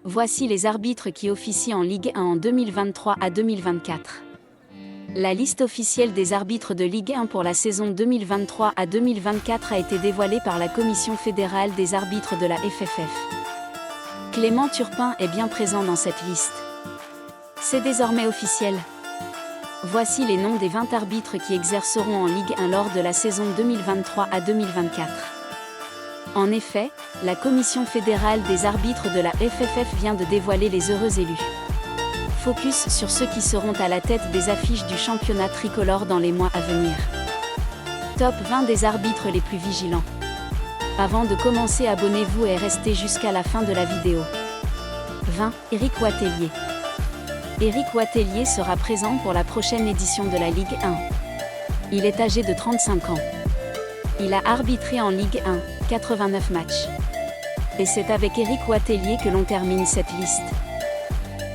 Voici les arbitres qui officient en Ligue 1 en 2023 à 2024. La liste officielle des arbitres de Ligue 1 pour la saison 2023 à 2024 a été dévoilée par la Commission fédérale des arbitres de la FFF. Clément Turpin est bien présent dans cette liste. C'est désormais officiel. Voici les noms des 20 arbitres qui exerceront en Ligue 1 lors de la saison 2023 à 2024. En effet, la Commission fédérale des arbitres de la FFF vient de dévoiler les heureux élus. Focus sur ceux qui seront à la tête des affiches du championnat tricolore dans les mois à venir. Top 20 des arbitres les plus vigilants. Avant de commencer, abonnez-vous et restez jusqu'à la fin de la vidéo. 20. Éric Watelier. Éric Watelier sera présent pour la prochaine édition de la Ligue 1. Il est âgé de 35 ans. Il a arbitré en Ligue 1, 89 matchs. Et c'est avec Éric Watelier que l'on termine cette liste.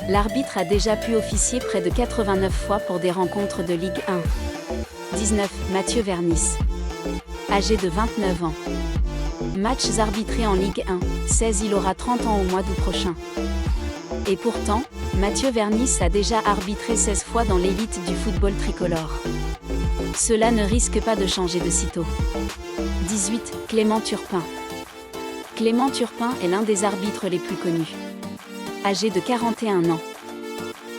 L'arbitre a déjà pu officier près de 89 fois pour des rencontres de Ligue 1. 19. Mathieu Vernis. Âgé de 29 ans. Matchs arbitrés en Ligue 1, 16. Il aura 30 ans au mois d'août prochain. Et pourtant, Mathieu Vernis a déjà arbitré 16 fois dans l'élite du football tricolore. Cela ne risque pas de changer de sitôt. 18. Clément Turpin. Clément Turpin est l'un des arbitres les plus connus. Âgé de 41 ans.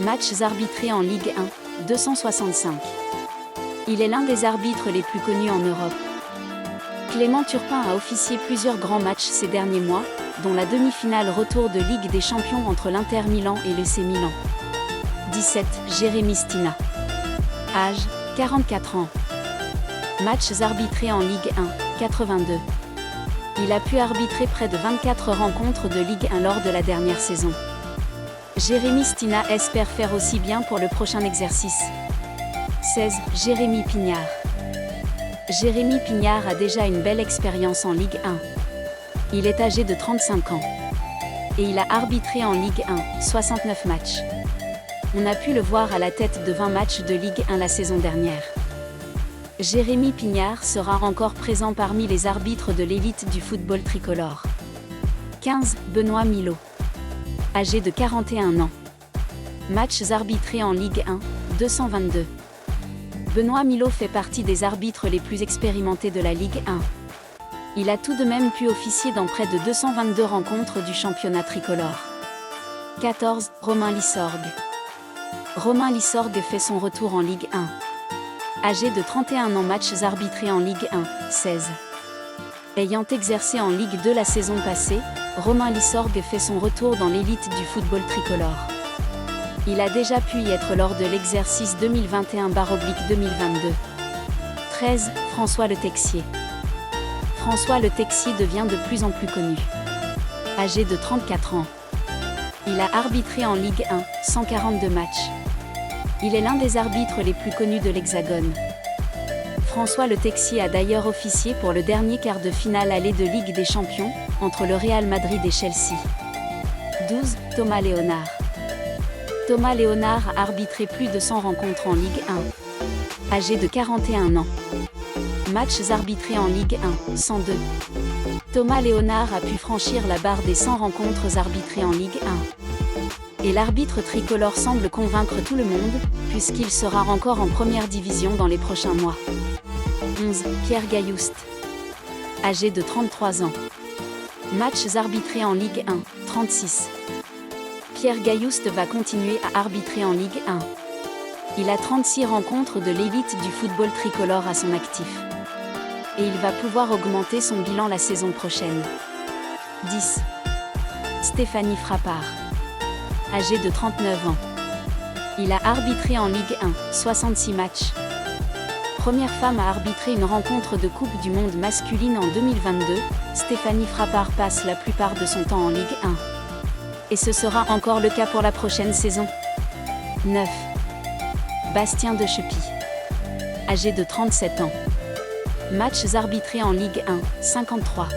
Matchs arbitrés en Ligue 1, 265. Il est l'un des arbitres les plus connus en Europe. Clément Turpin a officié plusieurs grands matchs ces derniers mois, dont la demi-finale retour de Ligue des Champions entre l'Inter Milan et l'AC Milan. 17. Jérémy Stina. Âge, 44 ans. Matchs arbitrés en Ligue 1, 82. Il a pu arbitrer près de 24 rencontres de Ligue 1 lors de la dernière saison. Jérémy Stina espère faire aussi bien pour le prochain exercice. 16. Jérémy Pignard. Jérémy Pignard a déjà une belle expérience en Ligue 1. Il est âgé de 35 ans. Et il a arbitré en Ligue 1, 69 matchs. On a pu le voir à la tête de 20 matchs de Ligue 1 la saison dernière. Jérémy Pignard sera encore présent parmi les arbitres de l'élite du football tricolore. 15. Benoît Milot. Âgé de 41 ans. Matchs arbitrés en Ligue 1, 222. Benoît Milot fait partie des arbitres les plus expérimentés de la Ligue 1. Il a tout de même pu officier dans près de 222 rencontres du championnat tricolore. 14. Romain Lissorgue. Romain Lissorgue fait son retour en Ligue 1. Âgé de 31 ans, matchs arbitrés en Ligue 1, 16. Ayant exercé en Ligue 2 la saison passée, Romain Lissorgue fait son retour dans l'élite du football tricolore. Il a déjà pu y être lors de l'exercice 2021/2022. 13. François Le Texier. François Le Texier devient de plus en plus connu. Âgé de 34 ans. Il a arbitré en Ligue 1, 142 matchs. Il est l'un des arbitres les plus connus de l'Hexagone. François Le Texier a d'ailleurs officié pour le dernier quart de finale aller de Ligue des Champions, entre le Real Madrid et Chelsea. 12. Thomas Léonard. Thomas Léonard a arbitré plus de 100 rencontres en Ligue 1. Âgé de 41 ans. Matchs arbitrés en Ligue 1, 102. Thomas Léonard a pu franchir la barre des 100 rencontres arbitrées en Ligue 1. Et l'arbitre tricolore semble convaincre tout le monde, puisqu'il sera encore en première division dans les prochains mois. 11. Pierre Gaillouste. Âgé de 33 ans. Matchs arbitrés en Ligue 1, 36. Pierre Gaillouste va continuer à arbitrer en Ligue 1. Il a 36 rencontres de l'élite du football tricolore à son actif. Et il va pouvoir augmenter son bilan la saison prochaine. 10. Stéphanie Frappard. Âgé de 39 ans. Il a arbitré en Ligue 1, 66 matchs. Première femme à arbitrer une rencontre de Coupe du Monde masculine en 2022, Stéphanie Frappard passe la plupart de son temps en Ligue 1. Et ce sera encore le cas pour la prochaine saison. 9. Bastien Dechepy. Âgé de 37 ans. Matchs arbitrés en Ligue 1, 53.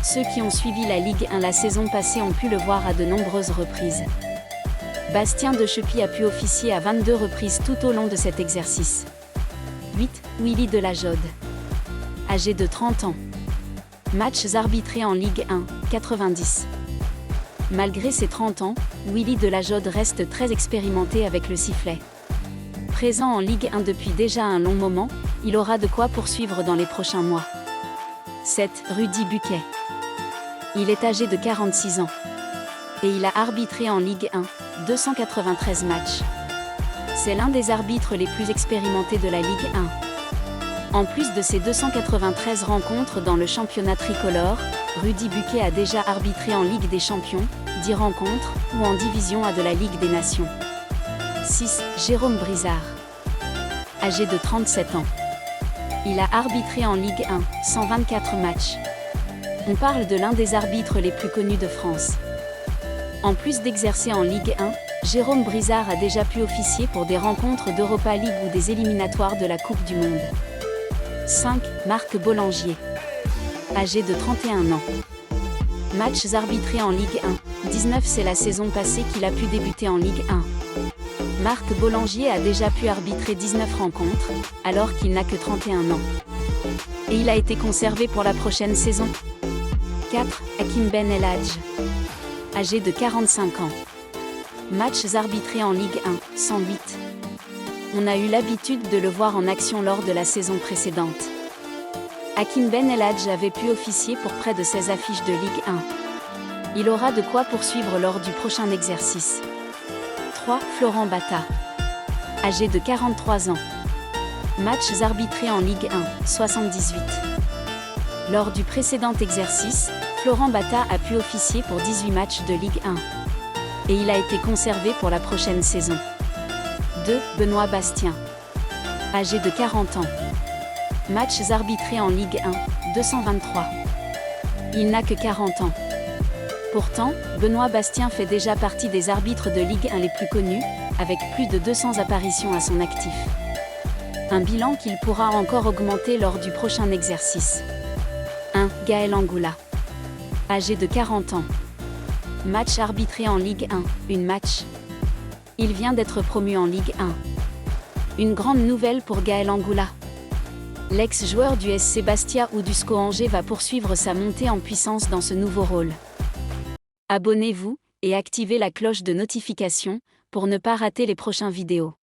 Ceux qui ont suivi la Ligue 1 la saison passée ont pu le voir à de nombreuses reprises. Bastien Dechepy a pu officier à 22 reprises tout au long de cet exercice. 8. Willy Delajode. Âgé de 30 ans. Matchs arbitrés en Ligue 1, 90. Malgré ses 30 ans, Willy Delajode reste très expérimenté avec le sifflet. Présent en Ligue 1 depuis déjà un long moment, il aura de quoi poursuivre dans les prochains mois. 7. Rudy Buquet. Il est âgé de 46 ans. Et il a arbitré en Ligue 1, 293 matchs. C'est l'un des arbitres les plus expérimentés de la Ligue 1. En plus de ses 293 rencontres dans le championnat tricolore, Rudy Buquet a déjà arbitré en Ligue des Champions, 10 rencontres, ou en Division A de la Ligue des Nations. 6. Jérôme Brizard. Âgé de 37 ans. Il a arbitré en Ligue 1, 124 matchs. On parle de l'un des arbitres les plus connus de France. En plus d'exercer en Ligue 1, Jérôme Brizard a déjà pu officier pour des rencontres d'Europa League ou des éliminatoires de la Coupe du Monde. 5. Marc Bollangier. Âgé de 31 ans. Matchs arbitrés en Ligue 1, 19 c'est la saison passée qu'il a pu débuter en Ligue 1. Marc Bollangier a déjà pu arbitrer 19 rencontres, alors qu'il n'a que 31 ans. Et il a été conservé pour la prochaine saison. 4. Hakim Ben El Hadj. Âgé de 45 ans. Matchs arbitrés en Ligue 1, 108. On a eu l'habitude de le voir en action lors de la saison précédente. Hakim Ben El Hadj avait pu officier pour près de 16 affiches de Ligue 1. Il aura de quoi poursuivre lors du prochain exercice. 3. Florent Bata. Âgé de 43 ans. Matchs arbitrés en Ligue 1, 78. Lors du précédent exercice, Florent Bata a pu officier pour 18 matchs de Ligue 1. Et il a été conservé pour la prochaine saison. 2. Benoît Bastien. Âgé de 40 ans. Matchs arbitrés en Ligue 1, 223. Il n'a que 40 ans. Pourtant, Benoît Bastien fait déjà partie des arbitres de Ligue 1 les plus connus, avec plus de 200 apparitions à son actif. Un bilan qu'il pourra encore augmenter lors du prochain exercice. 1. Gaël Angoula. Âgé de 40 ans. Match arbitré en Ligue 1, une match. Il vient d'être promu en Ligue 1. Une grande nouvelle pour Gaël Angoula. L'ex-joueur du SC Bastia ou du SCO Angers va poursuivre sa montée en puissance dans ce nouveau rôle. Abonnez-vous et activez la cloche de notification pour ne pas rater les prochaines vidéos.